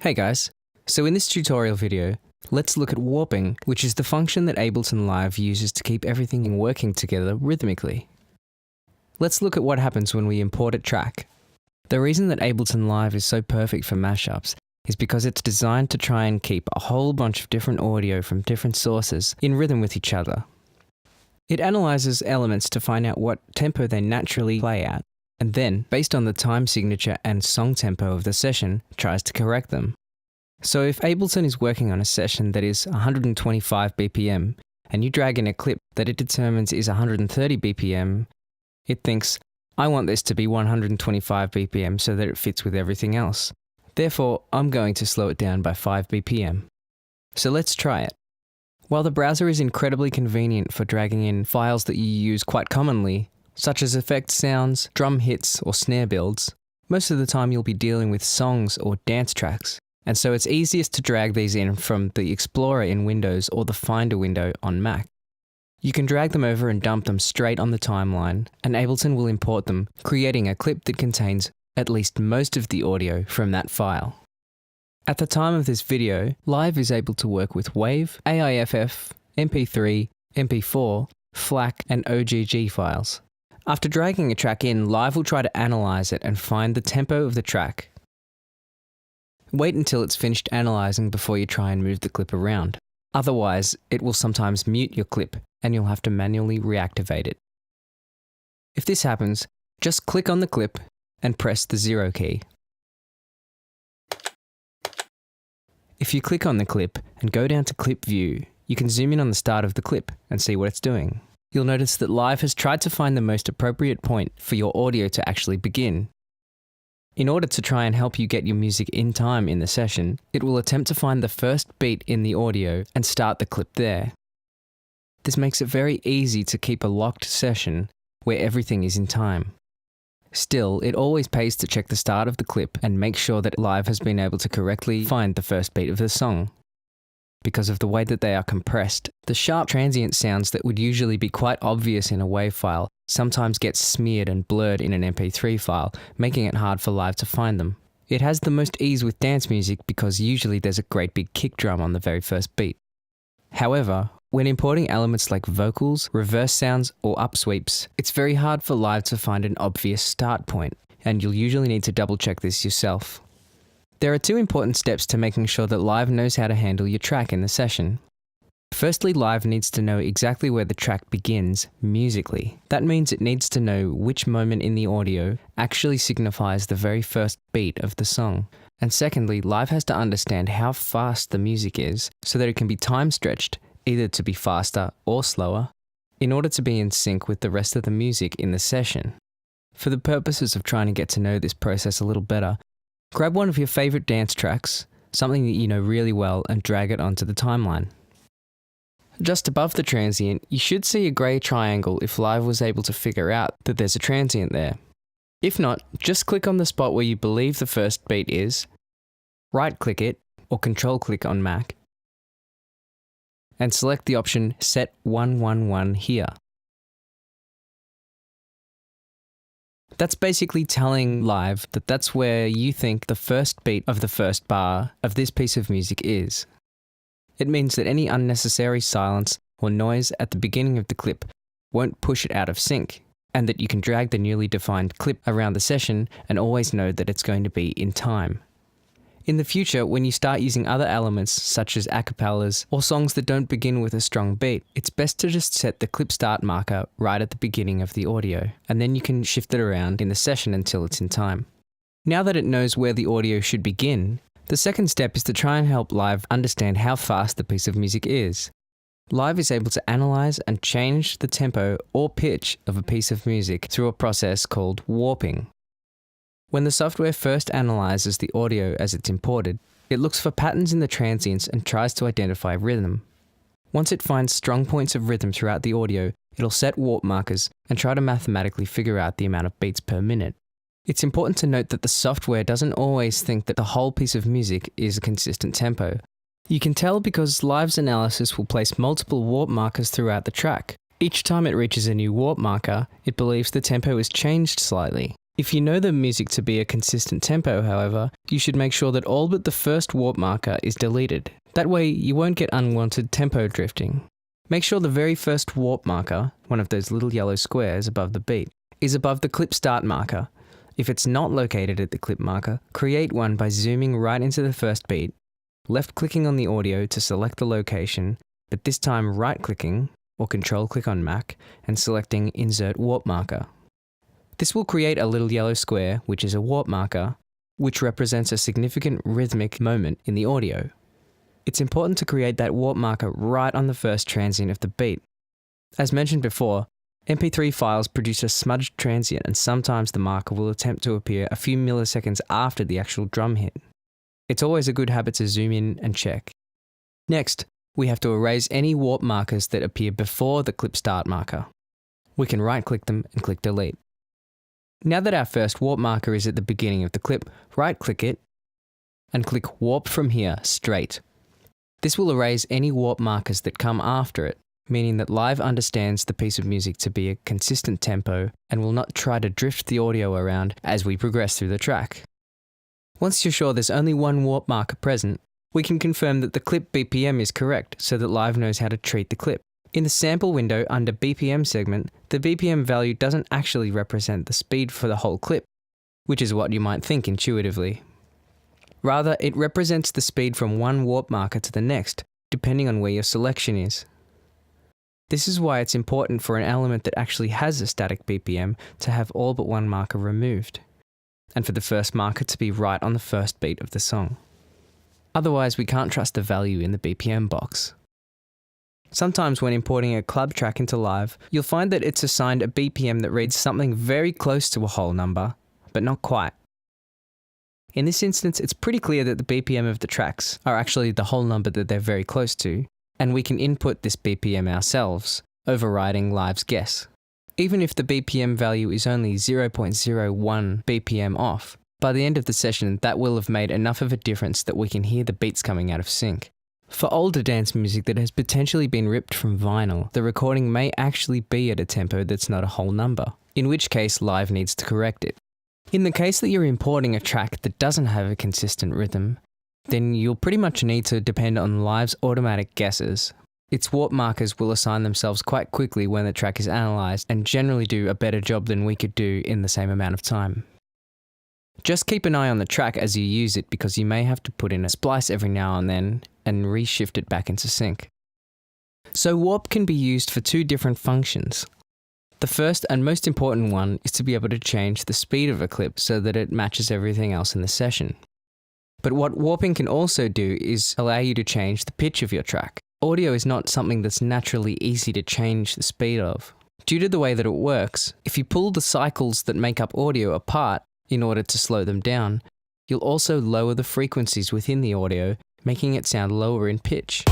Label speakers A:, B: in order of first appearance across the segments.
A: Hey guys, so in this tutorial video, let's look at warping, which is the function that Ableton Live uses to keep everything working together rhythmically. Let's look at what happens when we import a track. The reason that Ableton Live is so perfect for mashups is because it's designed to try and keep a whole bunch of different audio from different sources in rhythm with each other. It analyzes elements to find out what tempo they naturally play at, and then, based on the time signature and song tempo of the session, tries to correct them. So if Ableton is working on a session that is 125 BPM, and you drag in a clip that it determines is 130 BPM, it thinks, I want this to be 125 BPM so that it fits with everything else. Therefore, I'm going to slow it down by 5 BPM. So let's try it. While the browser is incredibly convenient for dragging in files that you use quite commonly, such as effect sounds, drum hits, or snare builds, most of the time you'll be dealing with songs or dance tracks, and so it's easiest to drag these in from the Explorer in Windows or the Finder window on Mac. You can drag them over and dump them straight on the timeline, and Ableton will import them, creating a clip that contains at least most of the audio from that file. At the time of this video, Live is able to work with WAV, AIFF, MP3, MP4, FLAC, and OGG files. After dragging a track in, Live will try to analyze it and find the tempo of the track. Wait until it's finished analyzing before you try and move the clip around. Otherwise, it will sometimes mute your clip and you'll have to manually reactivate it. If this happens, just click on the clip and press the 0 key. If you click on the clip and go down to Clip View, you can zoom in on the start of the clip and see what it's doing. You'll notice that Live has tried to find the most appropriate point for your audio to actually begin. In order to try and help you get your music in time in the session, it will attempt to find the first beat in the audio and start the clip there. This makes it very easy to keep a locked session where everything is in time. Still, it always pays to check the start of the clip and make sure that Live has been able to correctly find the first beat of the song. Because of the way that they are compressed, the sharp transient sounds that would usually be quite obvious in a WAV file sometimes get smeared and blurred in an MP3 file, making it hard for Live to find them. It has the most ease with dance music because usually there's a great big kick drum on the very first beat. However, when importing elements like vocals, reverse sounds, or upsweeps, it's very hard for Live to find an obvious start point, and you'll usually need to double check this yourself. There are two important steps to making sure that Live knows how to handle your track in the session. Firstly, Live needs to know exactly where the track begins musically. That means it needs to know which moment in the audio actually signifies the very first beat of the song. And secondly, Live has to understand how fast the music is so that it can be time stretched, either to be faster or slower, in order to be in sync with the rest of the music in the session. For the purposes of trying to get to know this process a little better, grab one of your favorite dance tracks, something that you know really well, and drag it onto the timeline. Just above the transient, you should see a grey triangle if Live was able to figure out that there's a transient there. If not, just click on the spot where you believe the first beat is, right-click it, or control-click on Mac, and select the option Set 111 here. That's basically telling Live that that's where you think the first beat of the first bar of this piece of music is. It means that any unnecessary silence or noise at the beginning of the clip won't push it out of sync, and that you can drag the newly defined clip around the session and always know that it's going to be in time. In the future, when you start using other elements such as acapellas or songs that don't begin with a strong beat, it's best to just set the clip start marker right at the beginning of the audio, and then you can shift it around in the session until it's in time. Now that it knows where the audio should begin, the second step is to try and help Live understand how fast the piece of music is. Live is able to analyze and change the tempo or pitch of a piece of music through a process called warping. When the software first analyzes the audio as it's imported, it looks for patterns in the transients and tries to identify rhythm. Once it finds strong points of rhythm throughout the audio, it'll set warp markers and try to mathematically figure out the amount of beats per minute. It's important to note that the software doesn't always think that the whole piece of music is a consistent tempo. You can tell because Live's analysis will place multiple warp markers throughout the track. Each time it reaches a new warp marker, it believes the tempo is changed slightly. If you know the music to be a consistent tempo, however, you should make sure that all but the first warp marker is deleted. That way you won't get unwanted tempo drifting. Make sure the very first warp marker, one of those little yellow squares above the beat, is above the clip start marker. If it's not located at the clip marker, create one by zooming right into the first beat, left-clicking on the audio to select the location, but this time right-clicking, or control-click on Mac, and selecting Insert Warp Marker. This will create a little yellow square, which is a warp marker, which represents a significant rhythmic moment in the audio. It's important to create that warp marker right on the first transient of the beat. As mentioned before, MP3 files produce a smudged transient, and sometimes the marker will attempt to appear a few milliseconds after the actual drum hit. It's always a good habit to zoom in and check. Next, we have to erase any warp markers that appear before the clip start marker. We can right-click them and click delete. Now that our first warp marker is at the beginning of the clip, right-click it and click warp from here straight. This will erase any warp markers that come after it, meaning that Live understands the piece of music to be a consistent tempo and will not try to drift the audio around as we progress through the track. Once you're sure there's only one warp marker present, we can confirm that the clip BPM is correct so that Live knows how to treat the clip. In the sample window under BPM segment, the BPM value doesn't actually represent the speed for the whole clip, which is what you might think intuitively. Rather, it represents the speed from one warp marker to the next, depending on where your selection is. This is why it's important for an element that actually has a static BPM to have all but one marker removed, and for the first marker to be right on the first beat of the song. Otherwise, we can't trust the value in the BPM box. Sometimes when importing a club track into Live, you'll find that it's assigned a BPM that reads something very close to a whole number, but not quite. In this instance, it's pretty clear that the BPM of the tracks are actually the whole number that they're very close to, and we can input this BPM ourselves, overriding Live's guess. Even if the BPM value is only 0.01 BPM off, by the end of the session that will have made enough of a difference that we can hear the beats coming out of sync. For older dance music that has potentially been ripped from vinyl, the recording may actually be at a tempo that's not a whole number, in which case Live needs to correct it. In the case that you're importing a track that doesn't have a consistent rhythm, then you'll pretty much need to depend on Live's automatic guesses. Its warp markers will assign themselves quite quickly when the track is analysed and generally do a better job than we could do in the same amount of time. Just keep an eye on the track as you use it because you may have to put in a splice every now and then and reshift it back into sync. So warp can be used for two different functions. The first and most important one is to be able to change the speed of a clip so that it matches everything else in the session. But what warping can also do is allow you to change the pitch of your track. Audio is not something that's naturally easy to change the speed of. Due to the way that it works, if you pull the cycles that make up audio apart in order to slow them down, you'll also lower the frequencies within the audio, making it sound lower in pitch.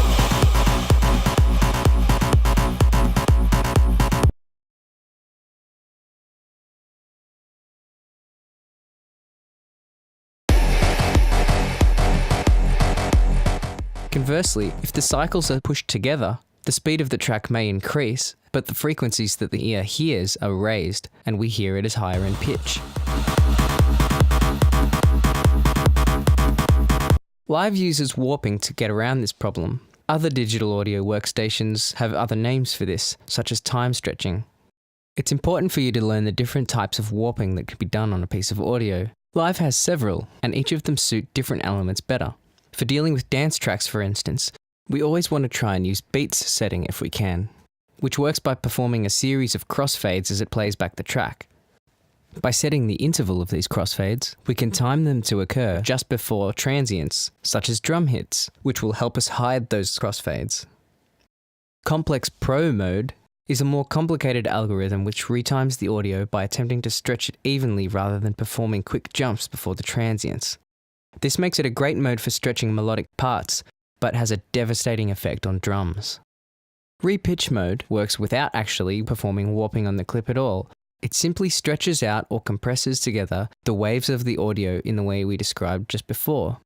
A: Conversely, if the cycles are pushed together, the speed of the track may increase, but the frequencies that the ear hears are raised, and we hear it as higher in pitch. Live uses warping to get around this problem. Other digital audio workstations have other names for this, such as time stretching. It's important for you to learn the different types of warping that can be done on a piece of audio. Live has several, and each of them suit different elements better. For dealing with dance tracks, for instance, we always want to try and use beats setting if we can, which works by performing a series of crossfades as it plays back the track. By setting the interval of these crossfades, we can time them to occur just before transients, such as drum hits, which will help us hide those crossfades. Complex Pro mode is a more complicated algorithm which retimes the audio by attempting to stretch it evenly rather than performing quick jumps before the transients. This makes it a great mode for stretching melodic parts, but has a devastating effect on drums. Repitch mode works without actually performing warping on the clip at all. It simply stretches out or compresses together the waves of the audio in the way we described just before.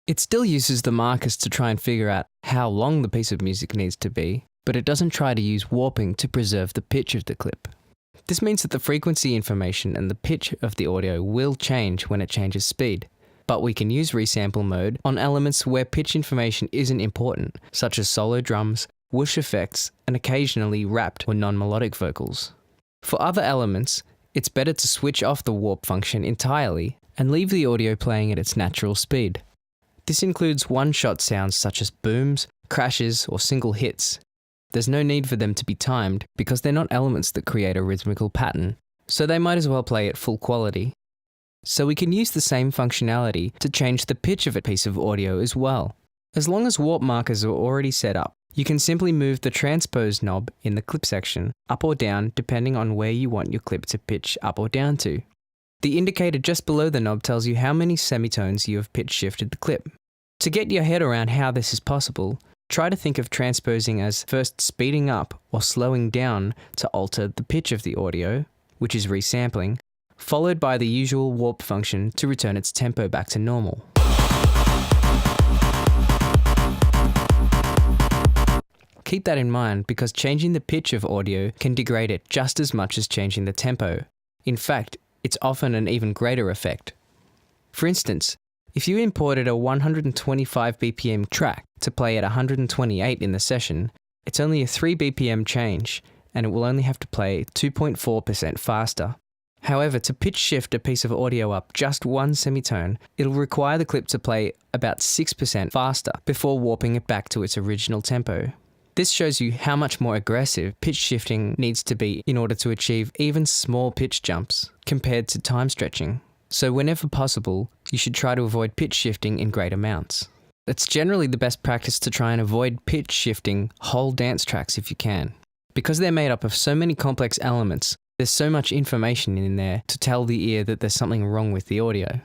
A: It still uses the markers to try and figure out how long the piece of music needs to be, but it doesn't try to use warping to preserve the pitch of the clip. This means that the frequency information and the pitch of the audio will change when it changes speed. But we can use resample mode on elements where pitch information isn't important, such as solo drums, whoosh effects, and occasionally rapped or non-melodic vocals. For other elements, it's better to switch off the warp function entirely and leave the audio playing at its natural speed. This includes one-shot sounds such as booms, crashes, or single hits. There's no need for them to be timed because they're not elements that create a rhythmical pattern, so they might as well play at full quality. So we can use the same functionality to change the pitch of a piece of audio as well. As long as warp markers are already set up, you can simply move the transpose knob in the clip section up or down depending on where you want your clip to pitch up or down to. The indicator just below the knob tells you how many semitones you have pitch shifted the clip. To get your head around how this is possible, try to think of transposing as first speeding up or slowing down to alter the pitch of the audio, which is resampling, followed by the usual warp function to return its tempo back to normal. Keep that in mind because changing the pitch of audio can degrade it just as much as changing the tempo. In fact, it's often an even greater effect. For instance, if you imported a 125 BPM track to play at 128 in the session, it's only a 3 BPM change, and it will only have to play 2.4% faster. However, to pitch shift a piece of audio up just one semitone, it'll require the clip to play about 6% faster before warping it back to its original tempo. This shows you how much more aggressive pitch shifting needs to be in order to achieve even small pitch jumps compared to time stretching. So whenever possible, you should try to avoid pitch shifting in great amounts. It's generally the best practice to try and avoid pitch shifting whole dance tracks if you can. Because they're made up of so many complex elements, there's so much information in there to tell the ear that there's something wrong with the audio.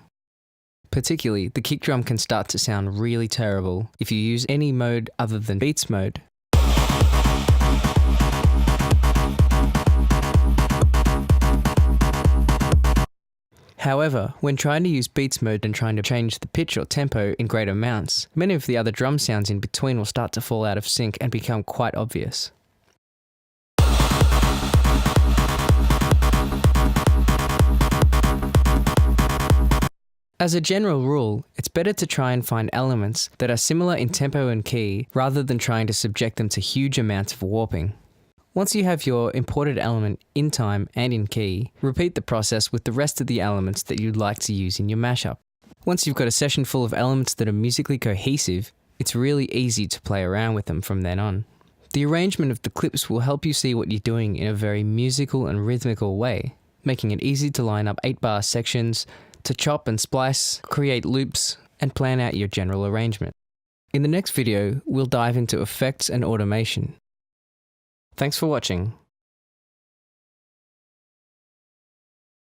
A: Particularly, the kick drum can start to sound really terrible if you use any mode other than beats mode. However, when trying to use beats mode and trying to change the pitch or tempo in great amounts, many of the other drum sounds in between will start to fall out of sync and become quite obvious. As a general rule, it's better to try and find elements that are similar in tempo and key rather than trying to subject them to huge amounts of warping. Once you have your imported element in time and in key, repeat the process with the rest of the elements that you'd like to use in your mashup. Once you've got a session full of elements that are musically cohesive, it's really easy to play around with them from then on. The arrangement of the clips will help you see what you're doing in a very musical and rhythmical way, making it easy to line up 8-bar sections, to chop and splice, create loops, and plan out your general arrangement. In the next video, we'll dive into effects and automation. Thanks for watching.